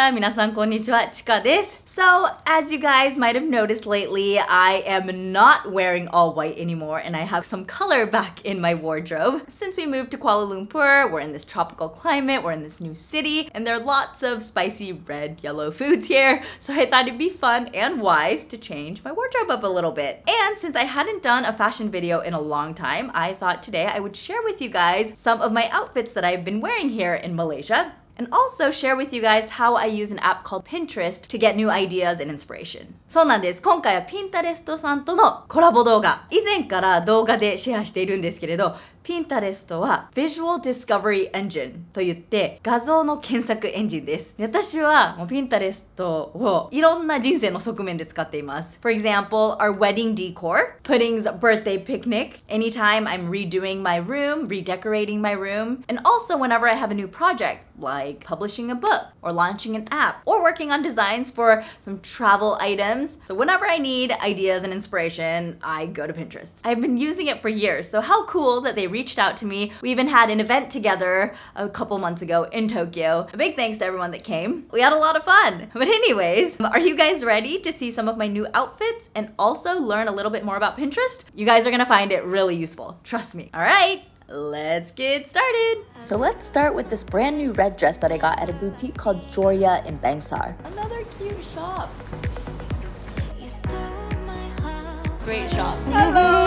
が皆さんこんにちは、ちかです。So, as you guys might have noticed lately, I am not wearing all white anymore and I have some color back in my wardrobe. Since we moved to Kuala Lumpur, we're in this tropical climate, we're in this new city, and there are lots of spicy red, yellow foods here, so I thought it'd be fun and wise to change my wardrobe up a little bit. And since I hadn't done a fashion video in a long time, I thought today I would share with you guys some of my outfits that I've been wearing here in Malaysia, and also share with you guys how I use an app called Pinterest to get new ideas and inspiration. そうなんです。今回は Pinterest さんとのコラボ動画。以前から動画でシェアしているんですけれど、Pinterest は Visual Discovery Engine といって画像の検索エンジンです。私はもう Pinterest をいろんな人生の側面で使っています。For example, our wedding decor, Pudding's birthday picnic, anytime I'm redoing my room, redecorating my room, and also whenever I have a new project like publishing a book or launching an app or working on designs for some travel items. So whenever I need ideas and inspiration, I go to Pinterest. I've been using it for years, so how cool that they reached out to me. We even had an event together a couple months ago in Tokyo. A big thanks to everyone that came. We had a lot of fun. But anyways, are you guys ready to see some of my new outfits and also learn a little bit more about Pinterest? You guys are gonna find it really useful. Trust me. All right. Let's get started! So let's start with this brand new red dress that I got at a boutique called Joria in Bangsar. Another cute shop. Great shop. Hello!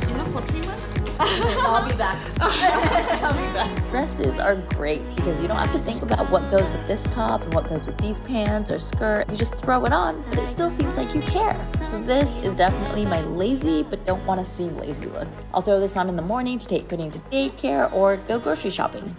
Enough for 3 months? I'll be back. I'll be back. Dresses are great because you don't have to think about what goes with this top and what goes with these pants or skirt. You just throw it on, but it still seems like you care. So this is definitely my lazy but don't want to seem lazy look. I'll throw this on in the morning to take Pudding to daycare or go grocery shopping.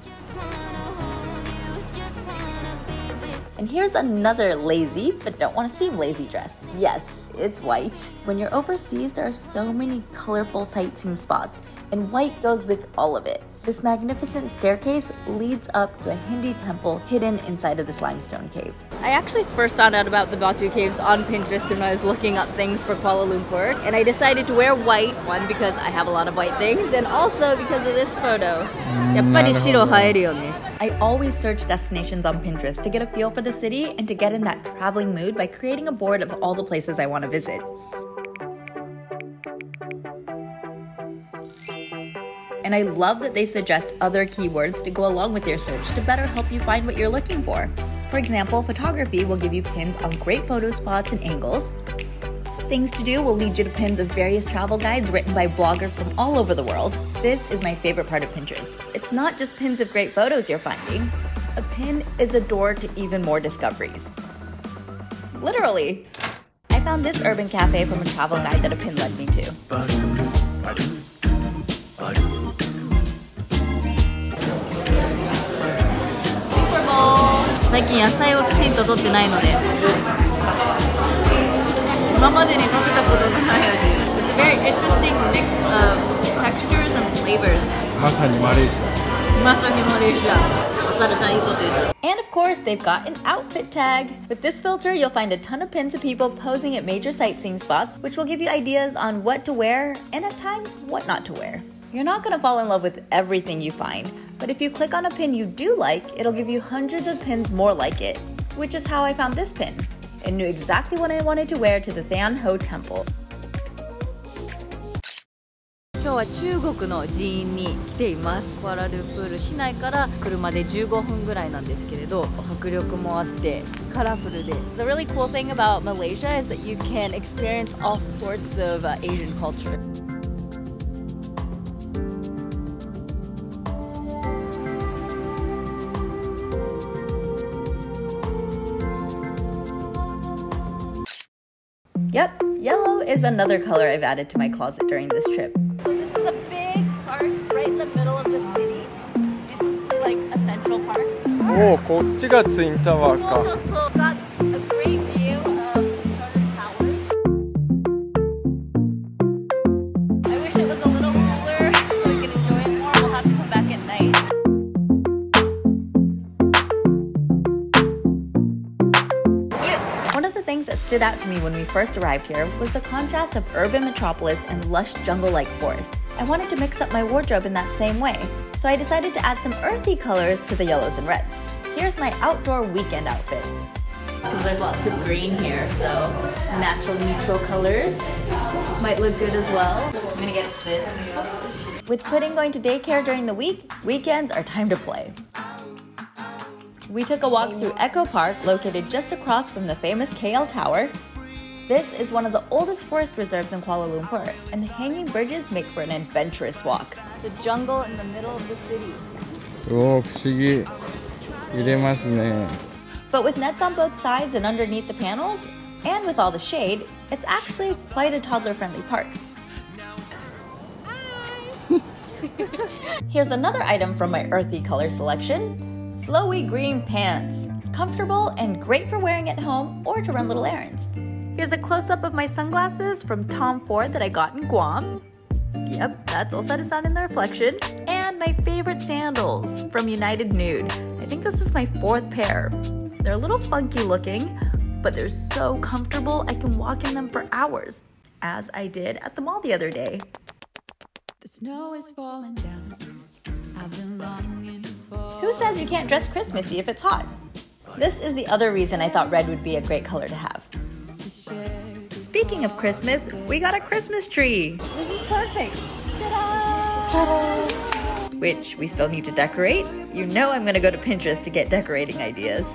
And here's another lazy but don't want to seem lazy dress. Yes, it's white. When you're overseas, there are so many colorful sightseeing spots, and white goes with all of it. This magnificent staircase leads up to a Hindi temple hidden inside of this limestone cave. I actually first found out about the Batu Caves on Pinterest when I was looking up things for Kuala Lumpur, and I decided to wear white, one because I have a lot of white things, and also because of this photo. やっぱり白映えるよね. I always search destinations on Pinterest to get a feel for the city and to get in that traveling mood by creating a board of all the places I want to visit. And I love that they suggest other keywords to go along with your search to better help you find what you're looking for. For example, photography will give you pins on great photo spots and angles. Things to do will lead you to pins of various travel guides written by bloggers from all over the world. This is my favorite part of Pinterest. It's not just pins of great photos you're finding. A pin is a door to even more discoveries. Literally. I found this urban cafe from a travel guide that a pin led me to. Super Bowl! 最近野菜をきちんと取ってないので今までに食べたことがない味。It's a very interesting mix of textures and flavors. まさにマレーシア。まさにマレーシア。お猿さんいいこと言って。And of course, they've got an outfit tag. With this filter, you'll find a ton of pins of people posing at major sightseeing spots, which will give you ideas on what to wear and at times what not to wear. You're not going to fall in love with everything you find, but if you click on a pin you do like, it'll give you hundreds of pins more like it, which is how I found this pin. It knew exactly what I wanted to wear to the Thian Ho Temple. 今日は中国の寺院に来ています。クアラルンプール市内から車で15分ぐらいなんですけれど、迫力もあってカラフルで。The really cool thing about Malaysia is that you can experience all sorts of Asian culture. Yep, yellow is another color I've added to my closet during this trip. So this is a big park right in the middle of the city. This is like a central park. おお、こっちがツインタワーか。そうそうそう。Got a great view of Shortest Tower. I wish it was a little cooler so we can enjoy it more. We'll have to come back at night. One of the things that stood out to me when we first arrived here was the contrast of urban metropolis and lush jungle-like forests. I wanted to mix up my wardrobe in that same way, so I decided to add some earthy colors to the yellows and reds. here's my outdoor weekend outfit. Because there's lots of green here, so natural neutral colors might look good as well. I'm gonna get this. With Pudding going to daycare during the week, weekends are time to play. We took a walk through Echo Park, located just across from the famous KL Tower. This is one of the oldest forest reserves in Kuala Lumpur, and the hanging bridges make for an adventurous walk. The jungle in the middle of the city. おー、不思議。入れますね。But with nets on both sides and underneath the panels, and with all the shade, it's actually quite a toddler-friendly park. Here's another item from my earthy color selection. Flowy green pants. Comfortable and great for wearing at home or to run little errands. Here's a close-up of my sunglasses from Tom Ford that I got in Guam. Yep, that's Osaru-san in the reflection. And my favorite sandals from United Nude. I think this is my 4th pair. They're a little funky looking, but they're so comfortable I can walk in them for hours, as I did at the mall the other day. The snow is falling down. I've been longing for... Who says you can't dress Christmassy if it's hot? This is the other reason I thought red would be a great color to have. Speaking of Christmas, we got a Christmas tree. This is perfect. Ta-da! Which we still need to decorate. You know I'm gonna go to Pinterest to get decorating ideas.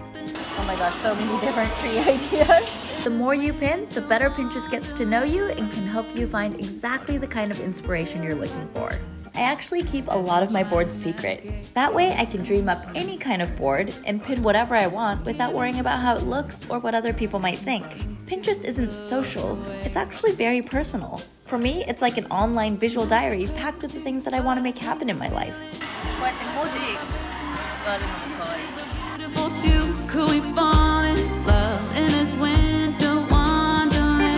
Oh my gosh, so many different tree ideas. The more you pin, the better Pinterest gets to know you and can help you find exactly the kind of inspiration you're looking for. I actually keep a lot of my boards secret. That way I can dream up any kind of board and pin whatever I want without worrying about how it looks or what other people might think. Pinterest isn't social, it's actually very personal. For me, it's like an online visual diary packed with the things that I want to make happen in my life. Beautiful too, could we fall in love in this winter wonderland?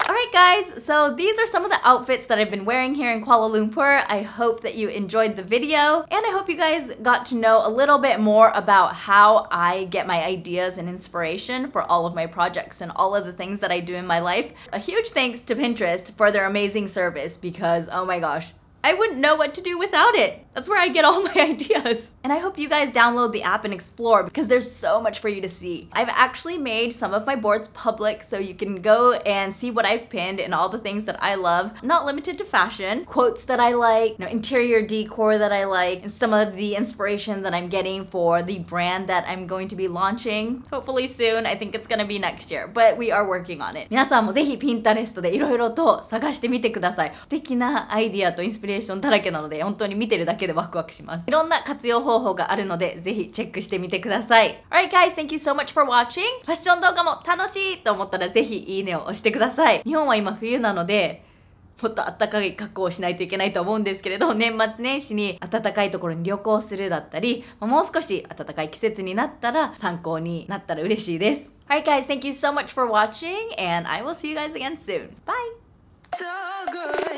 Alright guys, so these are some of the outfits that I've been wearing here in Kuala Lumpur. I hope that you enjoyed the video, and I hope you guys got to know a little bit more about how I get my ideas and inspiration for all of my projects and all of the things that I do in my life. A huge thanks to Pinterest for their amazing service because, oh my gosh, I wouldn't know what to do without it. That's where I get all my ideas. And I hope you guys download the app and explore because there's so much for you to see. I've actually made some of my boards public so you can go and see what I've pinned and all the things that I love. Not limited to fashion, quotes that I like, interior decor that I like, and some of the inspiration that I'm getting for the brand that I'm going to be launching. Hopefully soon. I think it's gonna be next year, but we are working on it. 皆さんもぜひ Pinterest でいろいろと探してみてください。素敵なアイディアとインスピレーションだらけなので、本当に見てるだけでワクワクします。いろんな活用方法があるので、ぜひチェックしてみてください。Alright guys, thank you so much for watching. ファッション動画も楽しいと思ったらぜひいいねを押してください。日本は今冬なので、もっと暖かい格好をしないといけないと思うんですけれど、年末年始に暖かいところに旅行するだったり、もう少し暖かい季節になったら参考になったら嬉しいです。Alright guys, thank you so much for watching and I will see you guys again soon. Bye! So good.